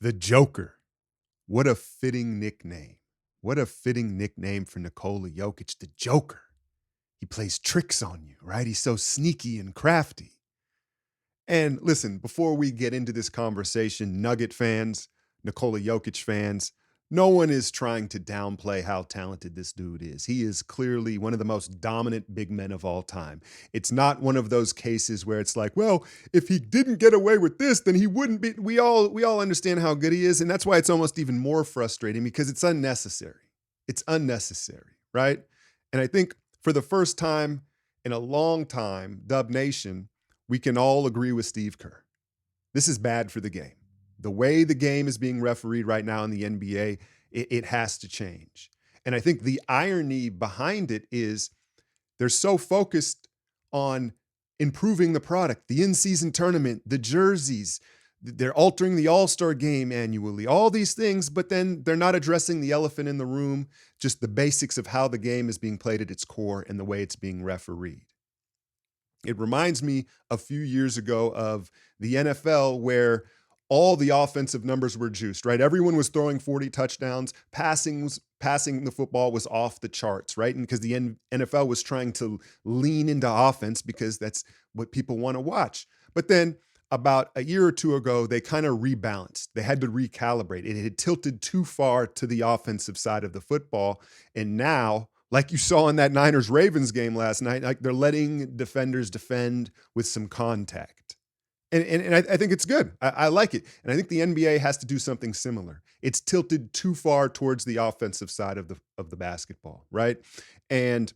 The Joker. What a fitting nickname. What a fitting nickname for Nikola Jokic, the Joker. He plays tricks on you, right? He's so sneaky and crafty. And listen, before we get into this conversation, Nugget fans, Nikola Jokic fans, no one is trying to downplay how talented this dude is. He is clearly one of the most dominant big men of all time. It's not one of those cases where it's like, well, if he didn't get away with this, then he wouldn't be. We all understand how good he is, and that's why it's almost even more frustrating because it's unnecessary. It's unnecessary, right? And I think for the first time in a long time, Dub Nation, we can all agree with Steve Kerr. This is bad for the game. The way the game is being refereed right now in the NBA, it has to change. And I think the irony behind it is they're so focused on improving the product, the in-season tournament, the jerseys. They're altering the All-Star game annually, all these things, but then they're not addressing the elephant in the room, just the basics of how the game is being played at its core and the way it's being refereed. It reminds me a few years ago of the NFL where all the offensive numbers were juiced, right? Everyone was throwing 40 touchdowns, passing the football was off the charts, right? And because the NFL was trying to lean into offense because that's what people want to watch. But then about a year or two ago, they kind of rebalanced. They had to recalibrate. It had tilted too far to the offensive side of the football. And now, like you saw in that Niners-Ravens game last night, like they're letting defenders defend with some contact. And I think it's good. I like it. And I think the NBA has to do something similar. It's tilted too far towards the offensive side of the basketball, right? And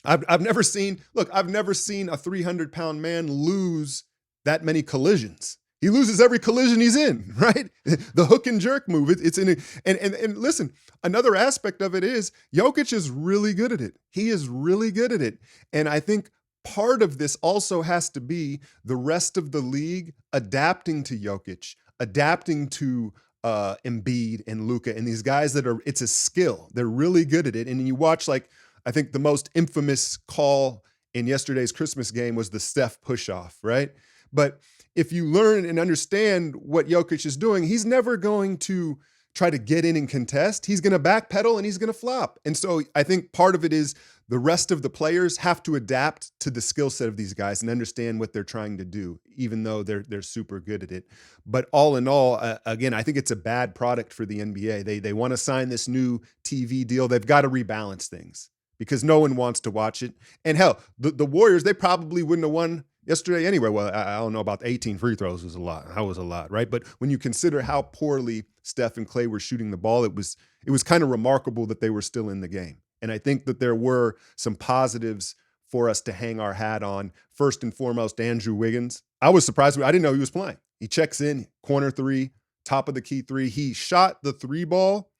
I've never seen a 300-pound man lose that many collisions. He loses every collision he's in, right? The hook and jerk move. It's in it. And listen, another aspect of it is Jokic is really good at it. He is really good at it. And I think part of this also has to be the rest of the league adapting to Jokic, adapting to Embiid and Luka and these guys it's a skill. They're really good at it. And you watch, like, I think the most infamous call in yesterday's Christmas game was the Steph push-off, right? But if you learn and understand what Jokic is doing, he's never going to try to get in and contest. He's going to backpedal and he's going to flop. And so I think part of it is the rest of the players have to adapt to the skill set of these guys and understand what they're trying to do, even though they're super good at it. But all in all, again, I think it's a bad product for the NBA. They want to sign this new TV deal. They've got to rebalance things because no one wants to watch it. And hell, the Warriors, they probably wouldn't have won yesterday anyway. Well, I don't know about 18 free throws was a lot. That was a lot, right? But when you consider how poorly Steph and Klay were shooting the ball, it was kind of remarkable that they were still in the game. And I think that there were some positives for us to hang our hat on. First and foremost, Andrew Wiggins. I was surprised. I didn't know he was playing. He checks in, corner three, top of the key three. He shot the three ball.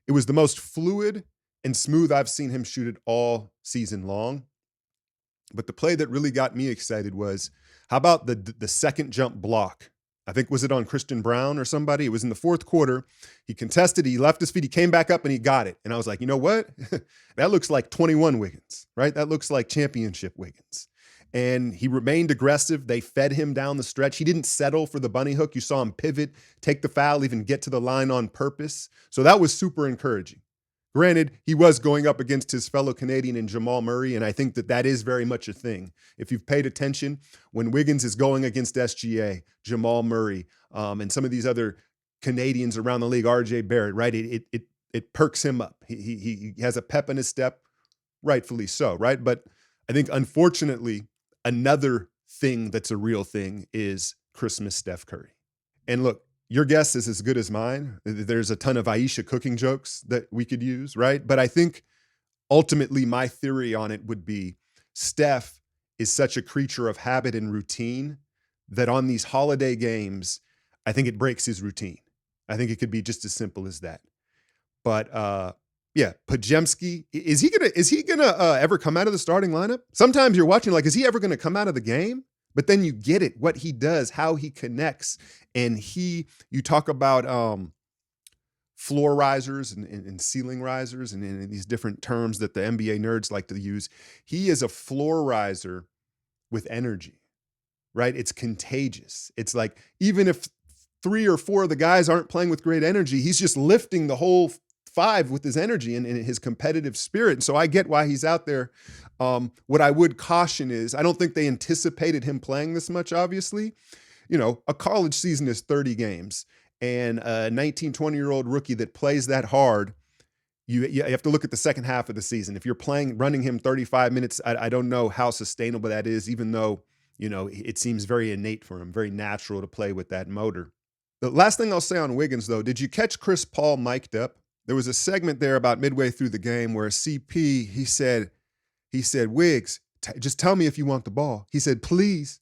It was the most fluid and smooth I've seen him shoot it all season long. But the play that really got me excited was, how about the second jump block? I think, was it on Christian Brown or somebody? It was in the fourth quarter. He contested, he left his feet, he came back up and he got it. And I was like, you know what? That looks like 21 Wiggins, right? That looks like championship Wiggins. And he remained aggressive. They fed him down the stretch. He didn't settle for the bunny hook. You saw him pivot, take the foul, even get to the line on purpose. So that was super encouraging. Granted, he was going up against his fellow Canadian in Jamal Murray, and I think that is very much a thing. If you've paid attention, when Wiggins is going against SGA, Jamal Murray, and some of these other Canadians around the league, RJ Barrett, right? It perks him up. He has a pep in his step, rightfully so, right? But I think, unfortunately, another thing that's a real thing is Christmas Steph Curry. And look, your guess is as good as mine. There's a ton of Aisha cooking jokes that we could use, right? But I think ultimately my theory on it would be Steph is such a creature of habit and routine that on these holiday games, I think it breaks his routine. I think it could be just as simple as that. But yeah, Podziemski, is he gonna ever come out of the starting lineup? Sometimes you're watching like, is he ever gonna come out of the game? But then you get it, what he does, how he connects. And you talk about floor risers and ceiling risers and these different terms that the NBA nerds like to use. He is a floor riser with energy, right? It's contagious. It's like, even if three or four of the guys aren't playing with great energy, he's just lifting the whole five with his energy and his competitive spirit. And so I get why he's out there. What I would caution is I don't think they anticipated him playing this much, obviously. You know, a college season is 30 games, and a 19, 20-year-old rookie that plays that hard, you have to look at the second half of the season. If you're running him 35 minutes, I don't know how sustainable that is, even though, you know, it seems very innate for him, very natural to play with that motor. The last thing I'll say on Wiggins, though, did you catch Chris Paul mic'd up? There was a segment there about midway through the game where CP, he said, Wiggs, just tell me if you want the ball. He said, please,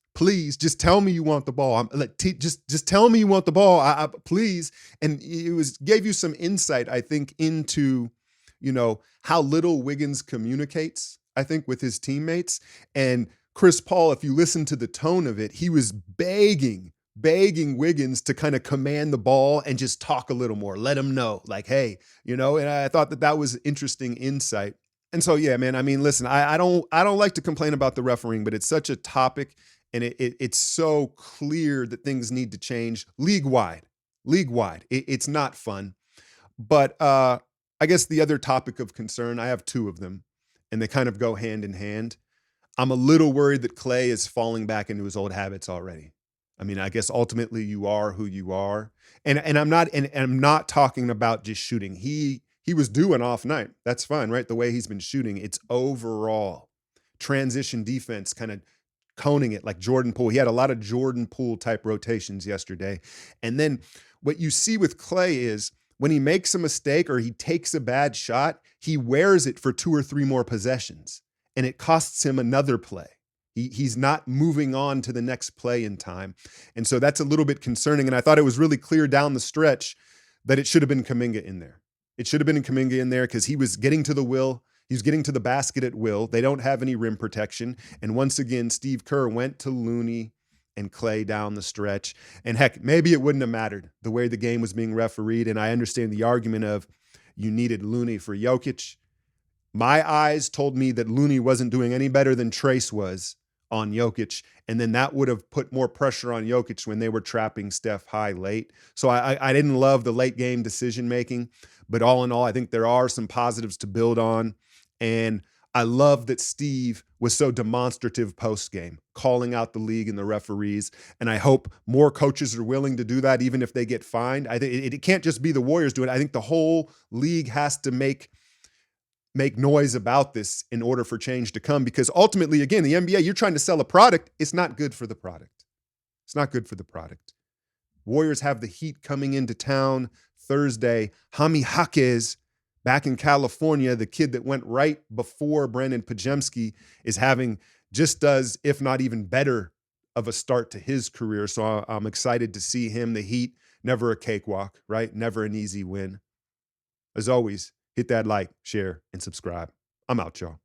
just tell me you want the ball. Just tell me you want the ball, please. And it gave you some insight, I think, into, you know, how little Wiggins communicates, I think, with his teammates. And Chris Paul, if you listen to the tone of it, he was begging Wiggins to kind of command the ball and just talk a little more, let him know, like, hey, you know. And I thought that was interesting insight. And so, yeah, man, I mean, listen, I don't like to complain about the refereeing, but it's such a topic, and it's so clear that things need to change league-wide. It's not fun. But I guess the other topic of concern, I have two of them, and they kind of go hand in hand. I'm a little worried that Clay is falling back into his old habits already. I mean, I guess ultimately you are who you are. And I'm not talking about just shooting. He was due an off night. That's fine, right? The way he's been shooting, it's overall transition defense, kind of coning it like Jordan Poole. He had a lot of Jordan Poole type rotations yesterday. And then what you see with Clay is when he makes a mistake or he takes a bad shot, he wears it for 2 or 3 more possessions, and it costs him another play. He's not moving on to the next play in time. And so that's a little bit concerning. And I thought it was really clear down the stretch that it should have been Kuminga in there. It should have been Kuminga in there because he was getting to the will. He was getting to the basket at will. They don't have any rim protection. And once again, Steve Kerr went to Looney and Clay down the stretch. And heck, maybe it wouldn't have mattered the way the game was being refereed. And I understand the argument of you needed Looney for Jokic. My eyes told me that Looney wasn't doing any better than Trace was on Jokic, and then that would have put more pressure on Jokic when they were trapping Steph high late. So I didn't love the late game decision making, but all in all, I think there are some positives to build on. And I love that Steve was so demonstrative post-game, calling out the league and the referees. And I hope more coaches are willing to do that, even if they get fined. I think it can't just be the Warriors doing it. I think the whole league has to make noise about this in order for change to come, because ultimately, again, the NBA, you're trying to sell a product. It's not good for the product. It's not good for the product. Warriors have the Heat coming into town Thursday. Jaime Jaquez back in California, the kid that went right before Brandon Pajemski, is having just as, if not even better of a start to his career. So I'm excited to see him. The Heat, never a cakewalk, right? Never an easy win. As always, hit that like, share, and subscribe. I'm out, y'all.